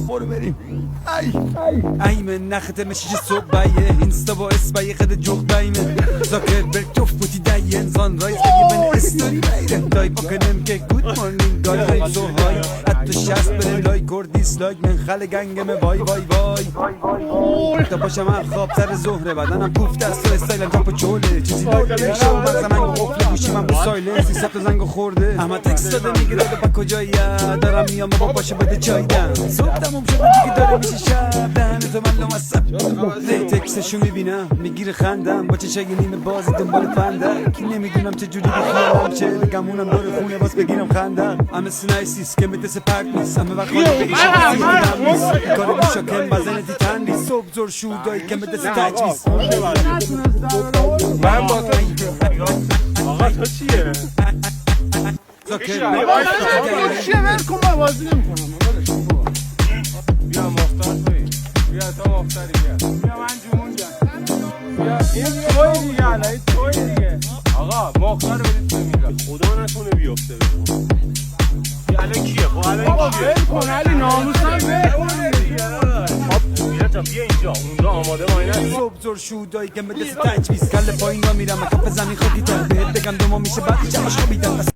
برو بریم ای من نخته مشیش صبح بایه اینستا با اسبایه خد جوغ بایمه زاکر برکتوف بودی دی انسان رایز بگی من استوری بیره دای بکنم که گود مارنینگ دای غیب سو های حتی شست بره لایک اور دیسلایک من خل گنگمه وای وای وای تا باشم هم خواب سر زهره بدنم کوفته است و استایلم جاپ و چوله چیزی داده میشه و مغزم انگو قفله گوشی من به سایلنس 300 تا زنگو خورده اما تکست داده میگه داده با کجایی دارم میام بابا باشه بده چای دم صبح تموم شده دیگه داره میشه شب دهن تو من لامصب تکستشو میبینم میگیره خندم با چشای نیمه بازی دنبال فندم کی نمیدونم چه جوری بخیالم چه بگمونم داره خونه باز بگیرم خندم همه سنایسیس که مدرسه پرک نیست همه وقت خواهی بگیشم کار بیشاکم بزنه تی تن نیست صبح زور شودایی که مدرسه تجویز من با تو آقا تو چیه؟ چیه ول کن من بازی نمیکنم بیا مختار توی بیا تو مختاری بیا من جمون جان بیا این توی دیگه الان این توی دیگه آقا مختار رو بدید توی میگه خدا نکنه بیفته بکن بیا الان کیه؟ خب الان کیه؟ ول کن علی ناموسم ول کن بیا اینجا اونجا آماده ماینه صبح زور شودایی که مدرسه تجویز کل پایین را میرم کف زمین خاکی تر بهت بگم دوما میشه بعدی جمعش خوابیدم